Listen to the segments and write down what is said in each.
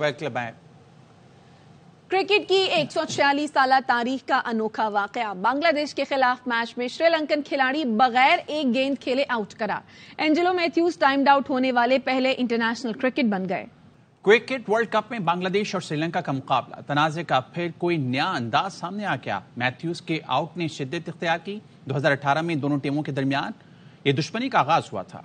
Welcome back. Cricket की 146 साला तारीख का अनोखा वाकया। बांग्लादेश के खिलाफ मैच में श्रीलंकन खिलाड़ी बगैर एक गेंद खेले आउट करार। एंजेलो मैथ्यूज टाइम्ड आउट होने वाले पहले इंटरनेशनल क्रिकेट बन गए। क्रिकेट वर्ल्ड कप में बांग्लादेश और श्रीलंका का मुकाबला तनाज़े का फिर कोई नया अंदाज सामने आ गया। मैथ्यूज के आउट ने शिद्दत इख्तियार की। 2018 में दोनों टीमों के दरमियान ये दुश्मनी का आगाज हुआ था।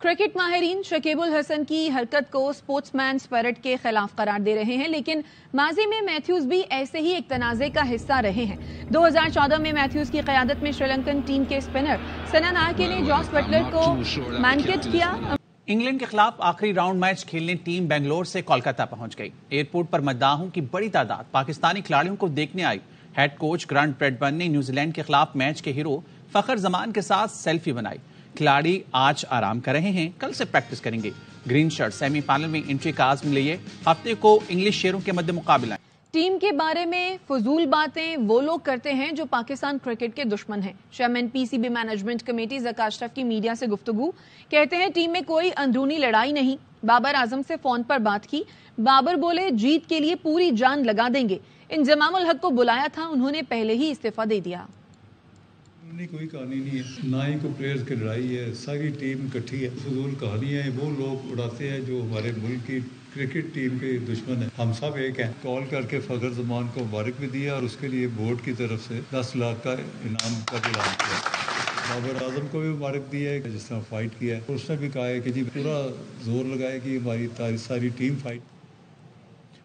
क्रिकेट माहिरीन शकीबुल हसन की हरकत को स्पोर्ट्समैन स्पिरिट के खिलाफ करार दे रहे हैं, लेकिन माजी में मैथ्यूज भी ऐसे ही एक तनाज़े का हिस्सा रहे हैं। 2014 में मैथ्यूज की क़यादत में श्रीलंकन टीम के स्पिनर सना नायके ने जॉस बटलर को मैनकेट किया। इंग्लैंड के खिलाफ आखिरी राउंड मैच खेलने टीम बेंगलोर से कोलकाता पहुंच गई। एयरपोर्ट पर मद्दाहों की बड़ी तादाद पाकिस्तानी खिलाड़ियों को देखने आई। हेड कोच ग्रांट ब्रैडबर्न ने न्यूजीलैंड के खिलाफ मैच के हीरो फखर जमान के साथ सेल्फी बनाई। खिलाड़ी आज आराम कर रहे हैं, कल से प्रैक्टिस करेंगे। ग्रीन शर्ट सेमीफाइनल में एंट्री का आज़म लिए हफ्ते को इंग्लिश शेरों के मध्य मुकाबला। टीम के बारे में फजूल बातें वो लोग करते हैं जो पाकिस्तान क्रिकेट के दुश्मन हैं। Chairman PCB management committee Zaka Ashraf की मीडिया से गुफ्तगू। कहते हैं टीम में कोई अंदरूनी लड़ाई नहीं। बाबर आजम से फोन पर बात की। बाबर बोले जीत के लिए पूरी जान लगा देंगे। इंजमामुल हक को बुलाया था, उन्होंने पहले ही इस्तीफा दे दिया। कोई कहानी नहीं है, ना ही कोई प्लेयर्स की लड़ाई है, सारी टीम इकट्ठी है। फजूल कहानियां हैं वो लोग उड़ाते हैं जो हमारे मुल्क की क्रिकेट टीम के दुश्मन है। हम सब एक हैं। कॉल करके फखर जमान को मुबारक भी दिया और उसके लिए बोर्ड की तरफ से 10 लाख का इनाम का ऐलान किया। बाबर आजम को भी मुबारक दी है जिस तरह फाइट किया है। उसने भी कहा है कि जी पूरा जोर लगाए कि हमारी सारी टीम फाइट।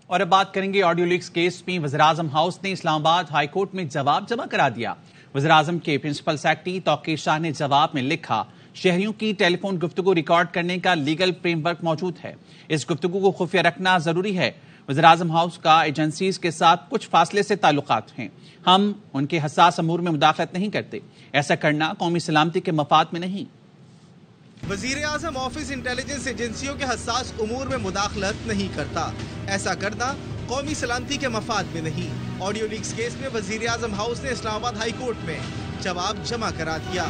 और अब बात करेंगे ऑडियो लीक्स केस में। वज़ीर-ए-आज़म हाउस ने इस्लामाबाद हाई कोर्ट में जवाब जमा करा दिया। वज़ीर-ए-आज़म के प्रिंसिपल सेक्रेटरी तौकीर शाह ने जवाब में लिखा, शहरियों की टेलीफोन गुफ्तगू रिकॉर्ड करने का लीगल फ्रेमवर्क मौजूद है। इस गुफ्तगू को खुफिया रखना जरूरी है। वज़ीर-ए-आज़म हाउस का एजेंसीज के साथ कुछ फासले से ताल्लुकात हैं। हम उनके हसास अमूर में मुदाखलत नहीं करते। ऐसा करना कौमी सलामती के मफाद में नहीं। वज़ीर-ए-आज़म ऑफिस इंटेलिजेंस एजेंसियों के हसास उमूर में मुदाखलत नहीं करता। ऐसा करना कौमी सलामती के मफाद में नहीं। ऑडियो लीक्स केस में वज़ीर-ए-आज़म हाउस ने इस्लामाबाद हाई कोर्ट में जवाब जमा करा दिया।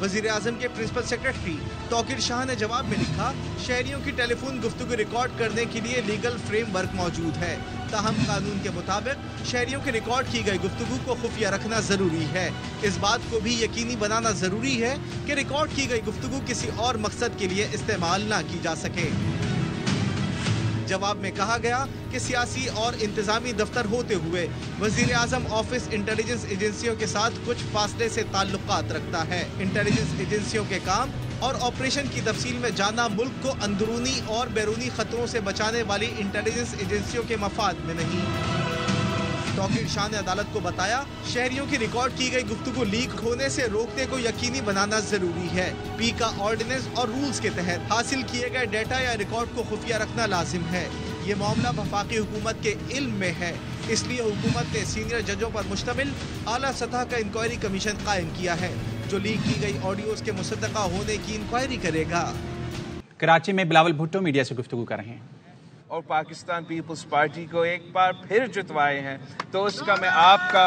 वज़ीर-ए-आज़म के प्रिंसिपल सेक्रेटरी तौकीर शाह ने जवाब में लिखा, शहरियों की टेलीफोन गुफ्तगू रिकॉर्ड करने के लिए लीगल फ्रेमवर्क मौजूद है। ताहम कानून के मुताबिक शहरियों के रिकॉर्ड की गई गुफ्तगू को खुफिया रखना जरूरी है। इस बात को भी यकीनी बनाना जरूरी है कि रिकॉर्ड की गई गुफ्तगू किसी और मकसद के लिए इस्तेमाल ना की जा सके। जवाब में कहा गया कि सियासी और इंतजामी दफ्तर होते हुए वज़ीर-ए-आज़म ऑफिस इंटेलिजेंस एजेंसियों के साथ कुछ फासले से ताल्लुकात रखता है। इंटेलिजेंस एजेंसियों के काम और ऑपरेशन की तफसील में जाना मुल्क को अंदरूनी और बैरूनी खतरों से बचाने वाली इंटेलिजेंस एजेंसियों के मफाद में नहीं। तौकीर शाह ने अदालत को बताया, शहरियों की रिकॉर्ड की गई गुफ्तगू लीक होने से रोकने को यकीनी बनाना जरूरी है। पी का ऑर्डिनेंस और रूल्स के तहत हासिल किए गए डेटा या रिकॉर्ड को खुफिया रखना लाजिम है। ये मामला वफाकी हुकूमत के इल्म में है, इसलिए हुकूमत ने सीनियर जजों पर मुश्तमिल आला सतह का इंक्वायरी कमीशन कायम किया है जो लीक की गई ऑडियोज के मुसद्दका होने की इंक्वायरी करेगा। कराची में बिलावल भुट्टो मीडिया से गुफ्तगू कर रहे हैं और पाकिस्तान पीपल्स पार्टी को एक बार फिर जितवाए हैं, तो उसका मैं आपका,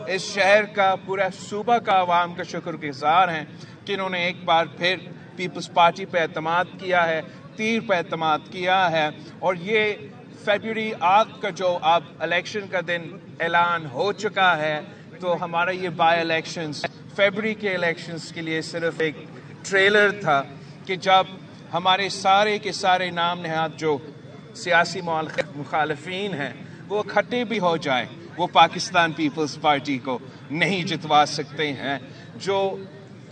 इस शहर का, पूरा सूबा का आवाम का शुक्रगुजार हैं कि इन्होंने एक बार फिर पीपल्स पार्टी पे एतमाद किया है, तीर पे एतमाद किया है। और ये फरवरी 8 का जो अब इलेक्शन का दिन ऐलान हो चुका है, तो हमारा ये बाई इलेक्शंस फरवरी के इलेक्शंस के लिए सिर्फ एक ट्रेलर था कि जब हमारे सारे के सारे नाम नहाद जो सियासी मुखालफीन हैं वो इकट्ठे भी हो जाए, वो पाकिस्तान पीपल्स पार्टी को नहीं जितवा सकते हैं। जो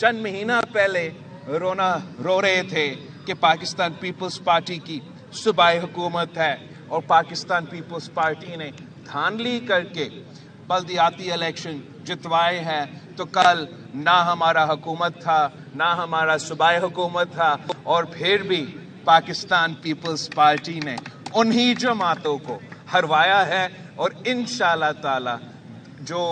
चंद महीना पहले रो रहे थे कि पाकिस्तान पीपल्स पार्टी की सूबाई हुकूमत है और पाकिस्तान पीपल्स पार्टी ने धांधली करके बल्दियाती इलेक्शन जितवाए हैं, तो कल ना हमारा हुकूमत था, ना हमारा सूबाई हुकूमत था, और फिर भी पाकिस्तान पीपल्स पार्टी ने उन्हीं जमातों को हरवाया है। और इंशाअल्लाह ताला जो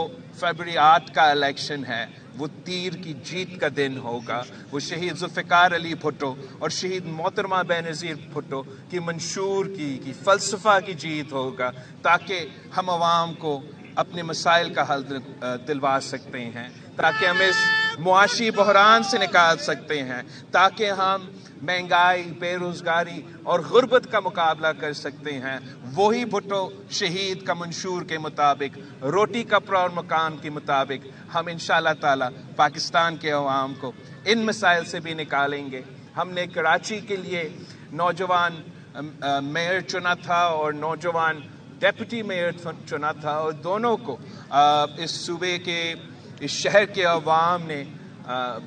फरवरी 8 का इलेक्शन है वो तीर की जीत का दिन होगा। वो शहीद जुल्फ़िकार अली भुट्टो और शहीद मोहतरमा बेनज़ीर भुट्टो की मंशूर की फ़लसफ़ा की जीत होगा, ताकि हम आवाम को अपने मसाइल का हल दिलवा सकते हैं, ताकि हम इस मुआशी बहरान से निकाल सकते हैं, ताकि हम महंगाई, बेरोजगारी और गुर्बत का मुकाबला कर सकते हैं, वही भुट्टो शहीद का मंशूर के मुताबिक, रोटी कपड़ा और मकान के मुताबिक हम इंशाअल्लाह ताला पाकिस्तान के अवाम को इन मसाइल से भी निकालेंगे। हमने कराची के लिए नौजवान मेयर चुना था और नौजवान डेप्यूटी मेयर चुना था, और दोनों को इस सूबे के, इस शहर के अवाम ने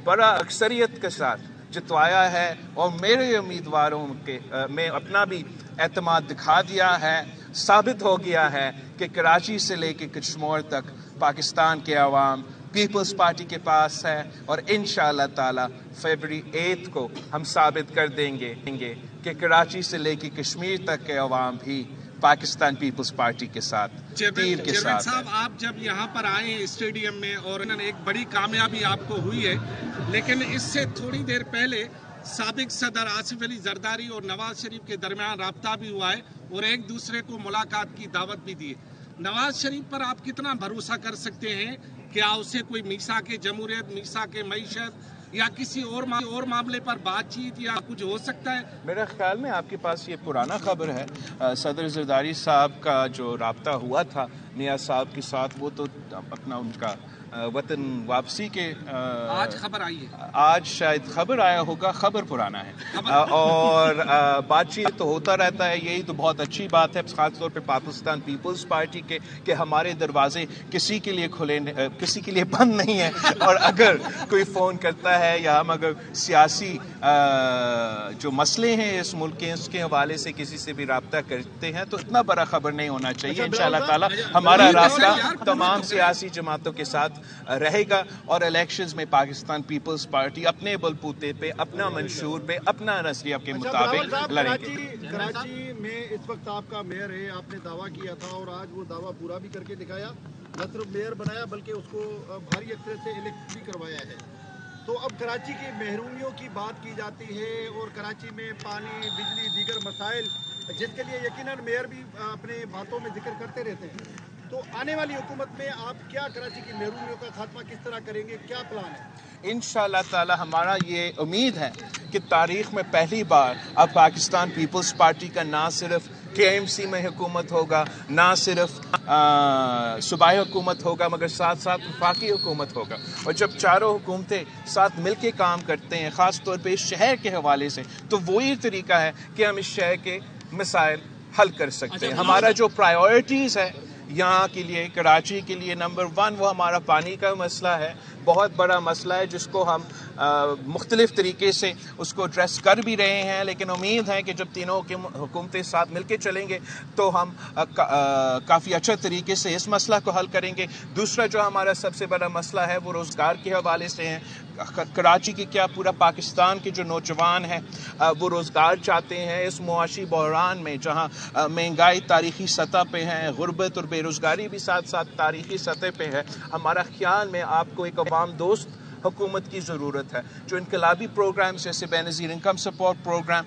बड़ा अक्सरियत के साथ जितवाया है, और मेरे उम्मीदवारों के में अपना भी एतमाद दिखा दिया है। साबित हो गया है कि कराची से लेकर कश्मीर तक पाकिस्तान के अवाम पीपल्स पार्टी के पास है, और इंशाअल्लाह ताला फरवरी 8 को हम साबित कर देंगे कि कराची से लेकर कश्मीर तक के अवाम भी पाकिस्तान पीपल्स पार्टी के साथ, तीर के साथ। साहब, आप जब यहाँ पर आए स्टेडियम में, और एक बड़ी कामयाबी आपको हुई है, लेकिन इससे थोड़ी देर पहले साबिक सदर आसिफ अली जरदारी और नवाज शरीफ के दरमियान राब्ता भी हुआ है और एक दूसरे को मुलाकात की दावत भी दी है। नवाज शरीफ पर आप कितना भरोसा कर सकते हैं? क्या उससे कोई मीसा के जमहूरियत, मीसा के मईशत या किसी और मामले पर बातचीत या कुछ हो सकता है? मेरे ख्याल में आपके पास ये पुराना खबर है। सदर जरदारी साहब का जो राब्ता हुआ था नियाज साहब के साथ, वो तो अपना उनका वतन वापसी के आज खबर आई है, आज शायद खबर आया होगा, खबर पुराना है। और बातचीत तो होता रहता है, यही तो बहुत अच्छी बात है, खासतौर पे पाकिस्तान पीपल्स पार्टी के कि हमारे दरवाजे किसी के लिए खुले, किसी के लिए बंद नहीं है। और अगर कोई फ़ोन करता है या हम अगर सियासी जो मसले हैं इस मुल्क के, उसके हवाले से किसी से भी रब्ता करते हैं, तो इतना बड़ा खबर नहीं होना चाहिए। इंशाअल्लाह ताला हमारा रास्ता तमाम सियासी जमातों के साथ रहेगा, और इलेक्शंस में पाकिस्तान पीपल्स पार्टी अपने बलबूते पे, अपना मंशूर पे, अपना नजरिया के मुताबिक लड़ेंगे। कराची में इस वक्त आपका मेयर है, आपने दावा किया था और आज वो दावा पूरा भी करके दिखाया, न सिर्फ मेयर बनाया बल्कि उसको भारी अक्सर से इलेक्ट भी करवाया है। तो अब कराची की महरूमियों की बात की जाती है, और कराची में पानी, बिजली, दीगर मसाइल जिसके लिए यकीनन मेयर भी अपने बातों में जिक्र करते रहते हैं। तो आने वाली हुकूमत में आप क्या कराची की महरूमियों का खात्मा किस तरह करेंगे, क्या प्लान है? इंशाअल्लाह ताला हमारा ये उम्मीद है कि तारीख में पहली बार अब पाकिस्तान पीपल्स पार्टी का ना सिर्फ KMC में हुकूमत होगा, ना सिर्फ सूबाई हुकूमत होगा, मगर साथ साथ वफाकी हुकूमत होगा। और जब चारों हुकूमतें साथ मिल के काम करते हैं, ख़ास तौर पे इस शहर के हवाले से, तो वही तरीका है कि हम इस शहर के मसाइल हल कर सकते हैं। हमारा जो प्रायोरिटीज़ है यहाँ के लिए, कराची के लिए, नंबर 1 वो हमारा पानी का मसला है, बहुत बड़ा मसला है जिसको हम मुख्तलिफ तरीके से उसको एड्रेस कर भी रहे हैं, लेकिन उम्मीद है कि जब तीनों की हुकूमतें साथ मिलकर चलेंगे तो हम काफ़ी अच्छे तरीके से इस मसला को हल करेंगे। दूसरा जो हमारा सबसे बड़ा मसला है वो रोज़गार के हवाले से है। कराची की क्या पूरा पाकिस्तान के जो नौजवान हैं वो रोज़गार चाहते हैं इस मुआशी बहरान में, जहाँ महंगाई तारीख़ी सतह पे है, गुर्बत और बेरोज़गारी भी साथ साथ तारीख़ी सतह पे है। हमारा ख्याल में आपको एक अवाम दोस्त हुकूमत की ज़रूरत है, जो इनकलाबी प्रोग्राम जैसे बेनज़ीर इनकम सपोर्ट प्रोग्राम,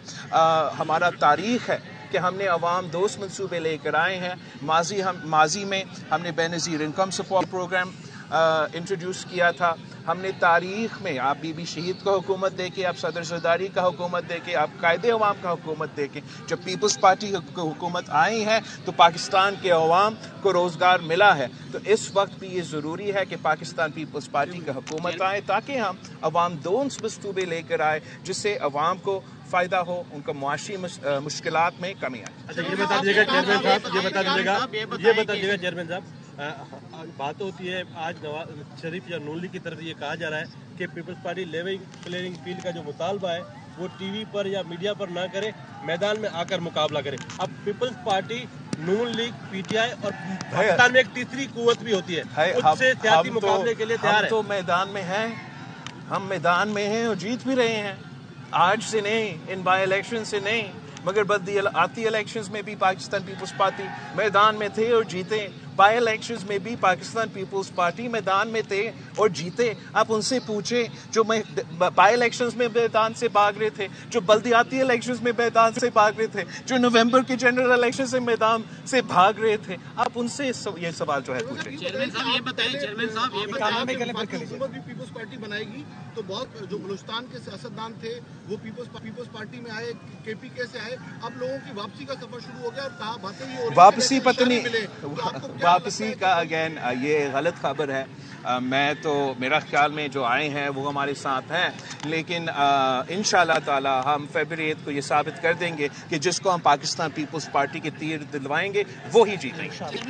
हमारा तारीख़ है कि हमने अवाम दोस्त मंसूबे लेकर आए हैं। माजी में हमने Benazir income support programme introduce किया था। हमने तारीख़ में आप बीबी शहीद का हुकूमत देखे, आप सदर जरदारी का हुकूमत देखे, आप कायदे अवाम का हुकूमत देखें। जब पीपल्स पार्टी की हुकूमत आई है तो पाकिस्तान के अवाम को रोज़गार मिला है। तो इस वक्त भी ये ज़रूरी है कि पाकिस्तान पीपल्स पार्टी की हुकूमत आए, ताकि हम अवाम दोस्त मंसूबे लेकर आए जिससे अवाम को फ़ायदा हो, उनका मुआशी मुश्किलात में कमी आए। अच्छा, ये बता दीजिएगा चेयरमैन साहब, ये बता दीजिएगा चेयरमैन साहब, बात होती है आज नवाज शरीफ या नून लीग की तरफ ये कहा जा रहा है कि Peoples Party level playing field का जो मुतालबा है वो टीवी पर या मीडिया पर ना करे, मैदान में आकर मुकाबला करे। अब पीपल्स पार्टी, नून लीग, PTI और पाकिस्तान में एक तीसरी कुव्वत भी होती है, उससे सियासी मुकाबले के लिए तैयार है। तो मैदान में हैं, हम मैदान में हैं और जीत भी रहे हैं। आज से नहीं, इन बाई इलेक्शन से नहीं, मगर बल्कि आती इलेक्शंस में भी पाकिस्तान पीपल्स पार्टी मैदान में थे और जीते। بائی الیکشنز میں بھی پاکستان پیپلز پارٹی میدان میں تھے اور جیتے. آپ ان سے پوچھیں جو بائی الیکشنز میں میدان سے بھاگ رہے تھے, جو بلدیاتی الیکشنز میں میدان سے بھاگ رہے تھے, جو نومبر کے جنرل الیکشن سے میدان سے بھاگ رہے تھے, آپ ان سے یہ سوال جو ہے پوچھیں. چیئرمین صاحب یہ بتائیں پیپلز پارٹی بنائے گی تو بہت جو بلوچستان کے سیاستدان تھے وہ پیپلز پارٹی میں آئے, کے پی کے سے آئے, اب لوگوں کی واپسی کا سفر شروع ہو گیا اور کہا باتیں یہ ہو رہی ہیں واپسی پتہ نہیں, واپسی کا اگین یہ غلط خبر ہے. میں تو میرا خیال میں جو آئے ہیں وہ ہمارے ساتھ ہیں, لیکن انشاءاللہ تعالی ہم فیبری 8 کو یہ ثابت کر دیں گے کہ جس کو ہم پاکستان پیپلز پارٹی کے تیر دلوائیں گے وہی جیتیں گے.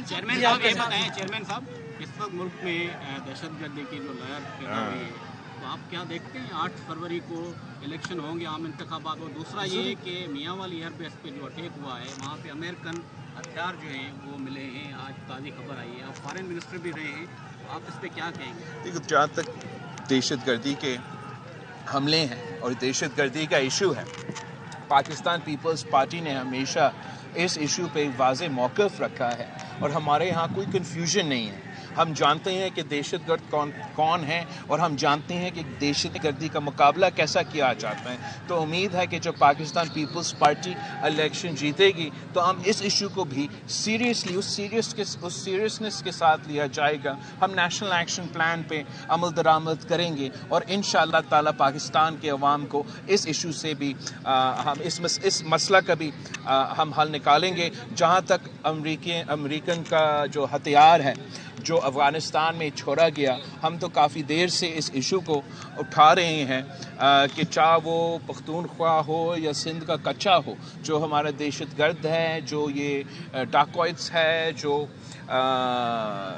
چیئرمین صاحب یہ بتائیں, چیئرمین صاحب اس وقت ملک میں دہشت گردی کی جو لہر پیدا ہوئی ہے, تو آپ کیا دیکھتے ہیں 8 فروری کو الیکشن ہوں گے, عام انتخابات, اور دوسرا یہ کہ میاں والی ایئر بیس پہ جو اٹیک ہوا ہے وہاں پہ امریکن ہتھیار جو ہیں وہ ملے ہیں, آج تازی خبر آئی ہے, آپ فارن منسٹر بھی رہے ہیں, آپ اس پہ کیا کہیں گے؟ دیکھو, جہاں تک دہشت گردی کے حملے ہیں اور دہشت گردی کا ایشو ہے, پاکستان پیپلز پارٹی نے ہمیشہ اس ایشو پہ واضح موقف رکھا ہے اور ہمارے ہاں کوئی کنفیوژن نہیں ہے. ہم جانتے ہیں کہ دہشت گرد کون ہیں اور ہم جانتے ہیں کہ دہشت گردی کا مقابلہ کیسا کیا جاتا ہے. تو امید ہے کہ جب پاکستان پیپلز پارٹی الیکشن جیتے گی تو ہم اس ایشو کو بھی سیریسلی اس سیریسنس کے ساتھ لیا جائے گا. ہم نیشنل ایکشن پلان پہ عمل درآمد کریں گے اور انشاءاللہ تعالی پاکستان کے عوام کو اس ایشو سے بھی ہم اس مسئلہ کا بھی ہم حل نکالیں گے. جہاں تک امریکن کا جو ہتھیار ہے جو افغانستان میں چھوڑا گیا, ہم تو کافی دیر سے اس ایشو کو اٹھا رہے ہیں کہ چاہے وہ پختونخوا ہو یا سندھ کا کچا ہو, جو ہمارا دہشت گرد ہے, جو یہ ڈاکوائٹس ہے, جو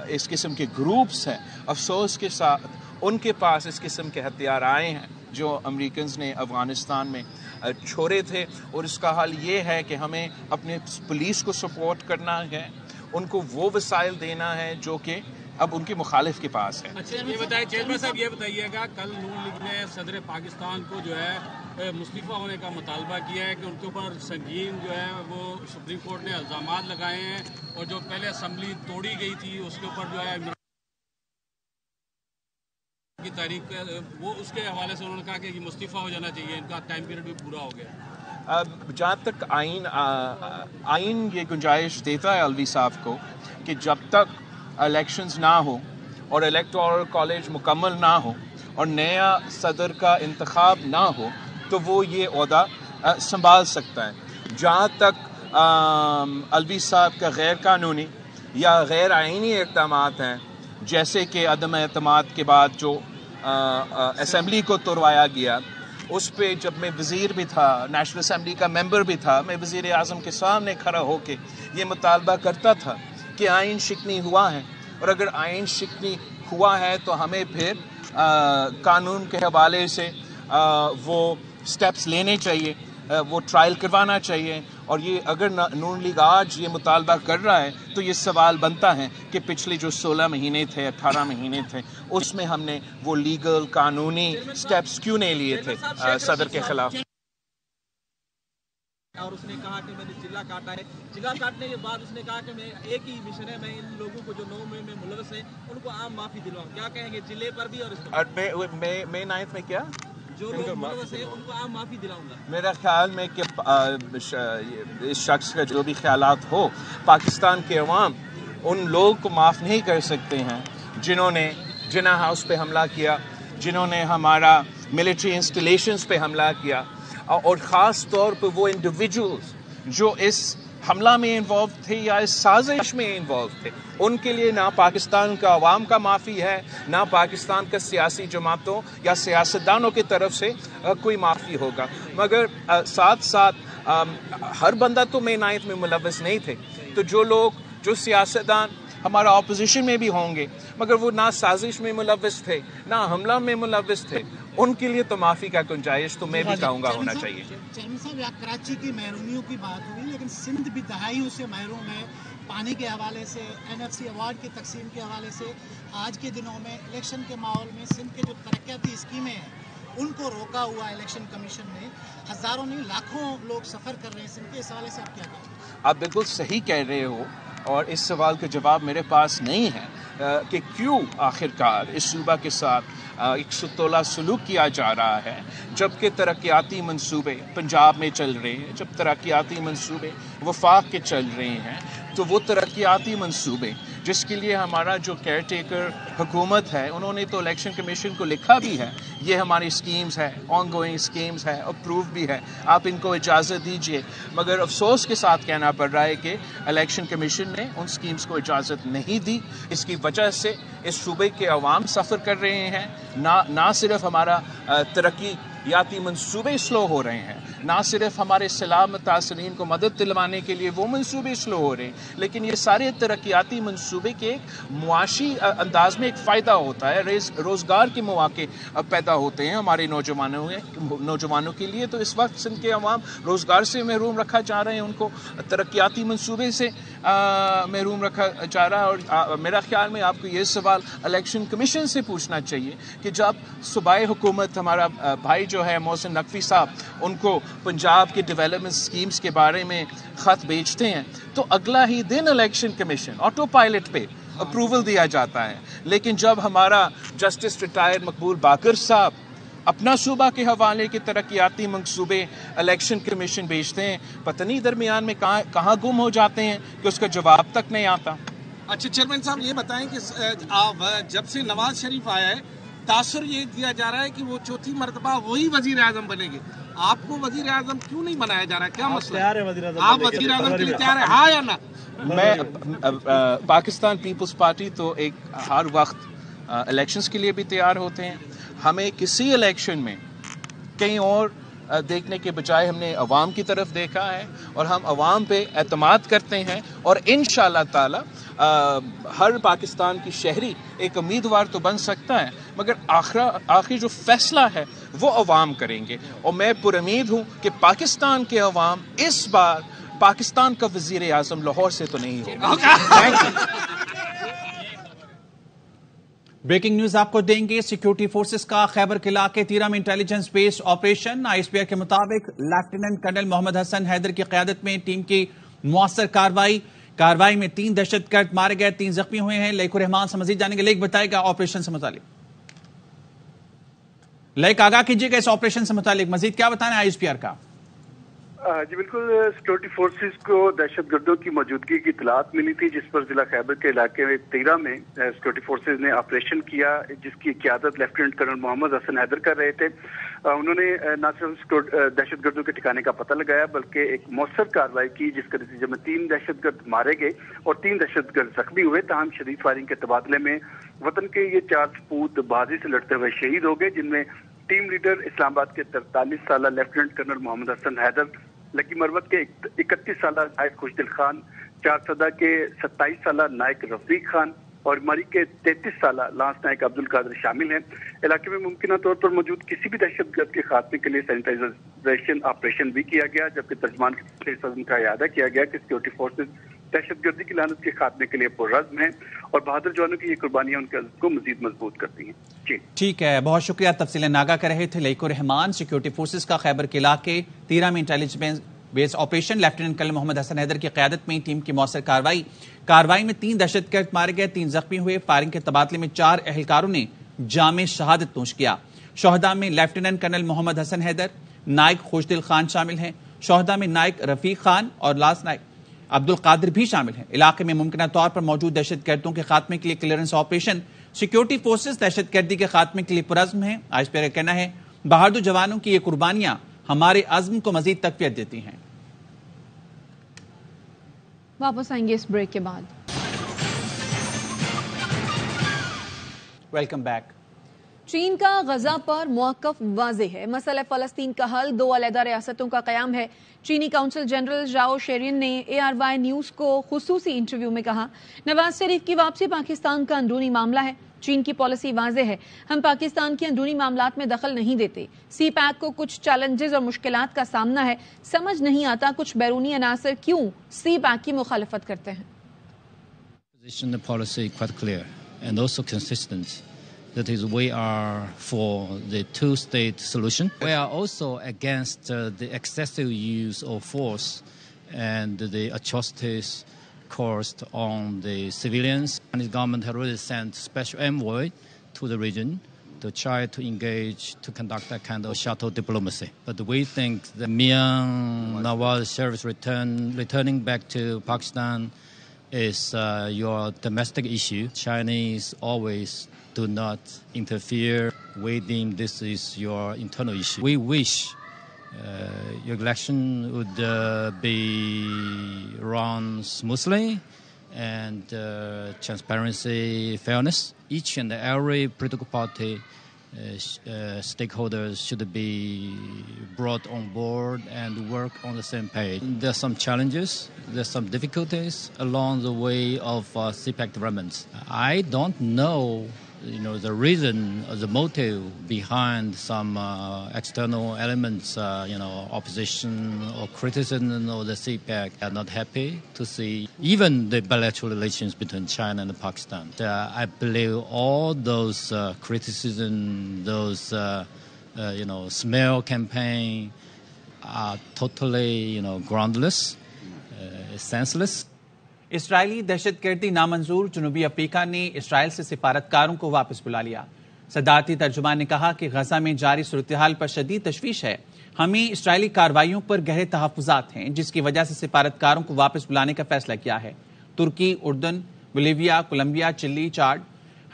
اس قسم کے گروپس ہیں, افسوس کے ساتھ ان کے پاس اس قسم کے ہتھیار آئے ہیں جو امریکنز نے افغانستان میں چھوڑے تھے. اور اس کا حل یہ ہے کہ ہمیں اپنے پولیس کو سپورٹ کرنا ہے, ان کو وہ وسائل دینا ہے جو کہ اب ان کے مخالف کے پاس ہے. اچھا یہ بتائیے چیئرمین صاحب, یہ بتائیے گا کل نون لیگ نے صدر پاکستان کو جو ہے مستعفی ہونے کا مطالبہ کیا ہے کہ ان کے اوپر سنگین جو ہے وہ سپریم کورٹ نے الزامات لگائے ہیں, اور جو پہلے اسمبلی توڑی گئی تھی اس کے اوپر جو ہے کی تاریخ وہ اس کے حوالے سے انہوں نے کہا کہ یہ مستعفی ہو جانا چاہیے, ان کا ٹائم پیریڈ بھی پورا ہو گیا. جہاں تک آئین یہ گنجائش دیتا ہے الوی صاحب کو کہ جب تک الیکشنز نہ ہو اور الیکٹورل کالج مکمل نہ ہو اور نیا صدر کا انتخاب نہ ہو تو وہ یہ عہدہ سنبھال سکتا ہے. جہاں تک الوی صاحب کا غیر قانونی یا غیر آئینی اقدامات ہیں, جیسے کہ عدم اعتماد کے بعد جو اسمبلی کو توڑوایا گیا, اس پہ جب میں وزیر بھی تھا, نیشنل اسمبلی کا ممبر بھی تھا, میں وزیر اعظم کے سامنے کھڑا ہو کے یہ مطالبہ کرتا تھا کہ آئین شکنی ہوا ہے, اور اگر آئین شکنی ہوا ہے تو ہمیں پھر قانون کے حوالے سے وہ سٹیپس لینے چاہیے, وہ ٹرائل کروانا چاہیے. اور یہ اگر نون لیگ آج یہ مطالبہ کر رہا ہے تو یہ سوال بنتا ہے کہ پچھلے جو 16 مہینے تھے, 18 مہینے تھے, اس میں ہم نے وہ لیگل قانونی سٹیپس کیوں نہیں لیے تھے صدر کے خلاف. اور اس نے کہا کہ میں نے چلا کاٹا ہے, چلا کاٹنے کے بعد اس نے کہا کہ میں ایک ہی مشن ہے, میں ان لوگوں کو جو 9 مئی میں ملوث ہیں ان کو عام معافی دلواؤں. کیا کہیں گے ضلع پر بھی اور مئی 9 میں کیا جو لوگ ملوث ہیں ان کو عام معافی دلاؤں گا؟ میرا خیال میں کہ اس شخص کا جو بھی خیالات ہو, پاکستان کے عوام ان لوگوں کو معاف نہیں کر سکتے ہیں جنہوں نے جناح ہاؤس پہ حملہ کیا, جنہوں نے ہمارا ملٹری انسٹالیشنز پہ حملہ کیا, اور خاص طور پہ وہ انڈیویجولز جو اس حملہ میں انوالو تھے یا اس سازش میں انوالو تھے. ان کے لیے نہ پاکستان کا عوام کا معافی ہے, نہ پاکستان کا سیاسی جماعتوں یا سیاستدانوں کی طرف سے کوئی معافی ہوگا. مگر ساتھ ساتھ ہر بندہ تو مئی 9 میں ملوث نہیں تھے, تو جو لوگ جو سیاستدان ہمارا اپوزیشن میں بھی ہوں گے مگر وہ نہ سازش میں ملوث تھے نہ حملہ میں ملوث تھے, ان کے لیے تو معافی کا گنجائش تو میں بھی کہوں گا ہونا چاہیے. چیئرمین صاحب, کراچی کی محرومیوں کی بات ہوئی, لیکن سندھ بھی دہائیوں سے محروم ہے پانی کے حوالے سے, NFC ایوارڈ کی تقسیم کے حوالے سے. آج کے دنوں میں الیکشن کے ماحول میں سندھ کے جو ترقیاتی اسکیمیں ہیں ان کو روکا ہوا الیکشن کمیشن نے. ہزاروں نہیں لاکھوں لوگ سفر کر رہے ہیں سندھ کے, اس حوالے سے آپ کیا کہیں؟ آپ بالکل صحیح کہہ رہے ہو اور اس سوال کا جواب میرے پاس نہیں ہے کہ کیوں آخرکار اس صوبہ کے ساتھ 116 سلوک کیا جا رہا ہے جبکہ ترقیاتی منصوبے پنجاب میں چل رہے ہیں، جب ترقیاتی منصوبے وفاق کے چل رہے ہیں، تو وہ ترقیاتی منصوبے جس کے لیے ہمارا جو کیئر ٹیکر حکومت ہے انہوں نے تو الیکشن کمیشن کو لکھا بھی ہے، یہ ہماری اسکیمز ہے، آن گوئنگ اسکیمز ہے، اپروو بھی ہے، آپ ان کو اجازت دیجئے، مگر افسوس کے ساتھ کہنا پڑ رہا ہے کہ الیکشن کمیشن نے ان اسکیمز کو اجازت نہیں دی. اس کی وجہ سے اس صوبے کے عوام سفر کر رہے ہیں. نہ صرف ہمارا ترقیاتی منصوبے سلو ہو رہے ہیں، نہ صرف ہمارے سیلاب متاثرین کو مدد دلوانے کے لیے وہ منصوبے سلو ہو رہے ہیں، لیکن یہ سارے ترقیاتی منصوبے کے ایک معاشی انداز میں ایک فائدہ ہوتا ہے، روزگار کے مواقع پیدا ہوتے ہیں ہمارے نوجوانوں کے لیے. تو اس وقت سندھ کے عوام روزگار سے محروم رکھا جا رہے ہیں، ان کو ترقیاتی منصوبے سے محروم رکھا جا رہا ہے. اور میرا خیال میں آپ کو یہ سوال الیکشن کمیشن سے پوچھنا چاہیے کہ جب صوبائی حکومت ہمارا بھائی جو ہے محسن نقوی صاحب ان کو پنجاب کے ڈیولپمنٹ سکیمز کے بارے میں خط بھیجتے ہیں تو اگلا ہی دن الیکشن کمیشن آٹو پائلٹ پہ اپروول دیا جاتا ہے. لیکن جب ہمارا جسٹس ریٹائرڈ مقبول باقر صاحب اپنا صوبہ کے حوالے کے ترقیاتی منصوبے الیکشن کمیشن بھیجتے ہیں، پتہ نہیں درمیان میں کہاں گم ہو جاتے ہیں کہ اس کا جواب تک نہیں آتا. اچھا چیئرمین صاحب یہ بتائیں کہ جب سے نواز شریف آیا ہے تاثر یہ دیا جا رہا ہے کہ وہ چوتھی مرتبہ وہی وزیر اعظم بنے گے، آپ کو وزیر اعظم کیوں نہیں بنایا جا رہا ہے؟ کیا مسئلہ ہے؟ آپ وزیر اعظم کے لیے تیار ہیں، ہاں یا نہ؟ میں پاکستان پیپلز پارٹی تو ایک ہر وقت الیکشنز کے لیے بھی تیار ہوتے ہیں. ہمیں کسی الیکشن میں کہیں اور دیکھنے کے بجائے ہم نے عوام کی طرف دیکھا ہے اور ہم عوام پہ اعتماد کرتے ہیں اور انشاءاللہ تعالی ہر پاکستان کی شہری ایک امیدوار تو بن سکتا ہے، مگر آخری جو فیصلہ ہے وہ عوام کریں گے. اور میں پر امید ہوں کہ پاکستان کے عوام اس بار پاکستان کا وزیر اعظم لاہور سے تو نہیں ہوگا. بریکنگ نیوز آپ کو دیں گے. سیکورٹی فورسز کا خیبر قلعہ کے تیرہ میں انٹیلیجنس بیسڈ آپریشن. آئی پی آر کے مطابق لیفٹیننٹ کرنل محمد حسن حیدر کی قیادت میں ٹیم کی مؤثر کارروائی میں 3 دہشت گرد مارے گئے، 3 زخمی ہوئے ہیں. لیک الرحمان سے مزید جانیں گے. لیک بتائے گا آپریشن سے متعلق. لیک آگاہ کیجیے گا اس آپریشن سے متعلق، مزید کیا بتانا ہے آئی پی آر کا؟ جی بالکل، سیکورٹی فورسز کو دہشت گردوں کی موجودگی کی اطلاعات ملی تھی، جس پر ضلع خیبر کے علاقے میں 13 میں سیکورٹی فورسز نے آپریشن کیا، جس کی قیادت لیفٹیننٹ کرنل محمد حسن حیدر کر رہے تھے. انہوں نے نہ صرف دہشت گردوں کے ٹھکانے کا پتہ لگایا بلکہ ایک مؤثر کارروائی کی، جس کے نتیجے میں 3 دہشت گرد مارے گئے اور 3 دہشت گرد زخمی ہوئے. تاہم شدید فائرنگ کے تبادلے میں وطن کے یہ 4 سپوت بازی سے لڑتے ہوئے شہید ہو گئے، جن میں ٹیم لیڈر اسلام آباد کے 43 سالہ لیفٹیننٹ کرنل محمد حسن حیدر، لکی مروت کے 31 سالہ نائک خوشدل خان، چارسدہ کے 27 سالہ نائک رفیق خان اور مری کے 33 سالہ لانس نائک عبد القادر شامل ہیں. علاقے میں ممکنہ طور پر موجود کسی بھی دہشت گرد کے خاتمے کے لیے سینیٹائزیشن آپریشن بھی کیا گیا، جبکہ ترجمان کے صدم کا اعادہ کیا گیا کہ سیکورٹی فورسز دہشت گردی کی لعنت کے خاتمے کے لیے پرعزم ہیں اور بہادر جوانوں کی یہ قربانیاں ان کے عزم کو مزید مضبوط کرتی ہیں. جی ٹھیک ہے، بہت شکریہ. تفصیل آگاہ کر رہے تھے لیک الرحمان. سیکورٹی فورسز کا خیبر قلعہ کے 13 میں انٹیلیجنس بیس آپریشن. لیفٹیننٹ کرنل محمد حسن حیدر کی قیادت میں ٹیم کی مؤثر کارروائی میں 3 دہشت گرد مارے گئے، 3 زخمی ہوئے. فائرنگ کے تبادلے میں 4 اہلکاروں نے جامع شہادت نوش کیا. شہداء میں لیفٹیننٹ کرنل محمد حسن حیدر، نائک خوشدل خان شامل ہیں. شہداء میں نائک رفیق خان اور لانس نائک عبد القادر بھی شامل ہیں. علاقے میں ممکنہ طور پر موجود دہشت گردوں کے خاتمے کے لیے کلیئرنس آپریشن. سیکورٹی فورسز دہشت گردی کے خاتمے کے لیے پرعزم ہیں. آج پہ کہنا ہے بہادر جوانوں کی یہ قربانیاں ہمارے عزم کو مزید تقویت دیتی ہیں. واپس آئیں گے اس بریک کے بعد. Welcome back. چین کا غزہ پر موقف واضح ہے. مسئلہ فلسطین کا حل 2 علیحدہ ریاستوں کا قیام ہے. چینی کونسل جنرل ژاؤ شیرین نے ARY نیوز کو خصوصی انٹرویو میں کہا نواز شریف کی واپسی پاکستان کا اندرونی معاملہ ہے. چین کی پالیسی واضح ہے، ہم پاکستان کے اندرونی معاملات میں دخل نہیں دیتے. سی پیک کو کچھ چیلنجز اور مشکلات کا سامنا ہے. سمجھ نہیں آتا کچھ بیرونی عناصر کیوں سی پیک کی مخالفت کرتے ہیں. The policy quite clear and also consistent. That is, we are for the two-state solution. We are also against the excessive use of force and the atrocities cost on the civilians. And the government has already sent special envoy to the region to try to engage to conduct that kind of shuttle diplomacy. But we think the Mian Nawaz Sharif returning back to Pakistan is your domestic issue. Chinese always do not interfere. We deem this is your internal issue. We wish your election would be run smoothly and transparency, fairness. Each and every political party stakeholders should be brought on board and work on the same page. There are some challenges, there are some difficulties along the way of CPEC developments. I don't know the reason or the motive behind some external elements, opposition or criticism of the CPEC are not happy to see even the bilateral relations between China and Pakistan. I believe all those criticism, those smear campaign are totally groundless, senseless. Israeli दहशतगर्दी नामंजूर जनूबी Africa ने Israel से सिफारतकारों को वापस बुला लिया। सदारती तर्जुमान ने कहा कि गजा में जारी सूरत-ए-हाल पर शदीद तशवीश है। हमें इसराइली कार्रवाइयों पर गहरे तहफ्फुज़ात हैं, जिसकी वजह से सिफारतकारों को वापस बुलाने का फैसला किया है। तुर्की, उर्दन, बोलिविया, कोलंबिया, चिली, चाड,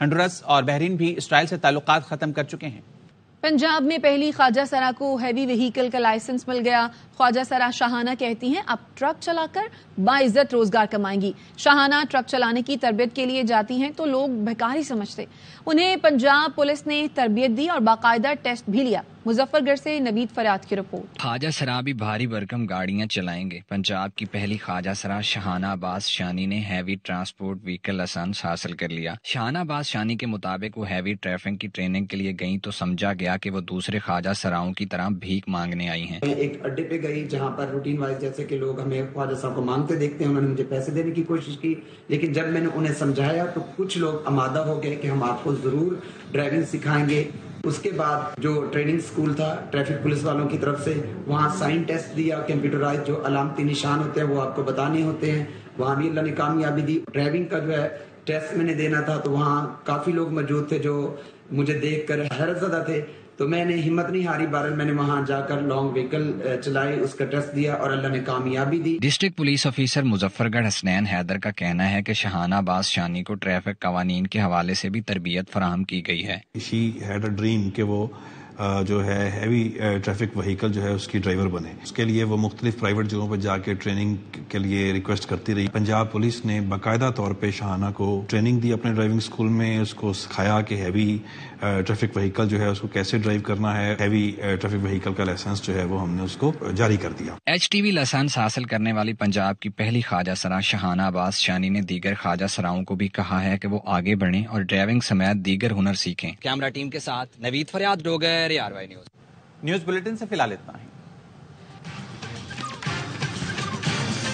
हंडुरस और बहरीन भी इसराइल से ताल्लुकात खत्म कर चुके हैं। पंजाब में पहली ख्वाजा सरा को हैवी व्हीकल का लाइसेंस मिल गया। ख्वाजा सरा शाहाना कहती हैं अब ट्रक चलाकर बाइज्जत रोजगार कमाएंगी। शाहाना ट्रक चलाने की तरबियत के लिए जाती हैं तो लोग बेकारी समझते। उन्हें पंजाब पुलिस ने तरबियत दी और बाकायदा टेस्ट भी लिया। मुजफ्फरगढ़ से नवीद फरियाद की रिपोर्ट। ख्वाजा सरा भी भारी भरकम गाड़ियां चलाएंगे। पंजाब की पहली ख्वाजा सरा शाहाना अब्बास शानी ने हैवी ट्रांसपोर्ट व्हीकल लाइसेंस हासिल कर लिया। शाहाना अब्बास शानी के मुताबिक वो हैवी ट्रैफिक की ट्रेनिंग के लिए गई तो समझा गया कि वो दूसरे ख्वाजा सराओं की तरह भीख मांगने आई हैं। एक अड्डे पे गई जहाँ पर रूटीन वाइज जैसे कि लोग हमें ख्वाजा साहब को मांगते देखते हैं, उन्होंने मुझे पैसे देने की कोशिश की, लेकिन जब मैंने उन्हें समझाया तो कुछ लोग आमादा हो गए कि हम आपको जरूर ड्राइविंग सिखाएंगे। उसके बाद जो ट्रेनिंग स्कूल था ट्रैफिक पुलिस वालों की तरफ से, वहाँ साइन टेस्ट दिया, कंप्यूटराइज जो अलामती निशान होते हैं वो आपको बताने होते हैं, वहाँ भी अल्लाह ने कामयाबी दी। ड्राइविंग का जो है टेस्ट मैंने देना था तो वहाँ काफी लोग मौजूद थे जो मुझे देखकर हैरतज़दा थे, तो मैंने हिम्मत नहीं हारी, बहरहाल मैंने वहां जाकर लॉन्ग व्हीकल चलाई, उसका टेस्ट दिया और अल्लाह ने कामयाबी दी। District police officer Muzaffargarh Hasnain Haider का कहना है कि शाहाना अब्बास शानी को ट्रैफिक कवानीन के हवाले से भी तरबियत फराहम की गई है। शी हैड अ ड्रीम कि वो जो है हैवी ट्रैफिक व्हीकल जो है उसकी ड्राइवर बने। उसके लिए वो मुख्तलिफ प्राइवेट जगहों पर जाके ट्रेनिंग के लिए रिक्वेस्ट करती रही। पंजाब पुलिस ने बाकायदा तौर पे शाहाना को ट्रेनिंग दी अपने ड्राइविंग स्कूल में, उसको सिखाया कि हैवी ट्रैफिक व्हीकल जो है उसको कैसे ड्राइव करना है। हैवी ट्रैफिक व्हीकल का लाइसेंस जो है वो हमने उसको जारी कर दिया। HTV लाइसेंस हासिल करने वाली पंजाब की पहली ख्वाजा सरा शाहाना अब्बास शानी ने दीगर ख्वाजा सराओं को भी कहा है कि वो आगे बढ़ें और ड्राइविंग समेत दीगर हुनर सीखें। कैमरा टीम के साथ नवीद फरियाद, Dogar, RY news. News bulletin से फिलहाल इतना ही।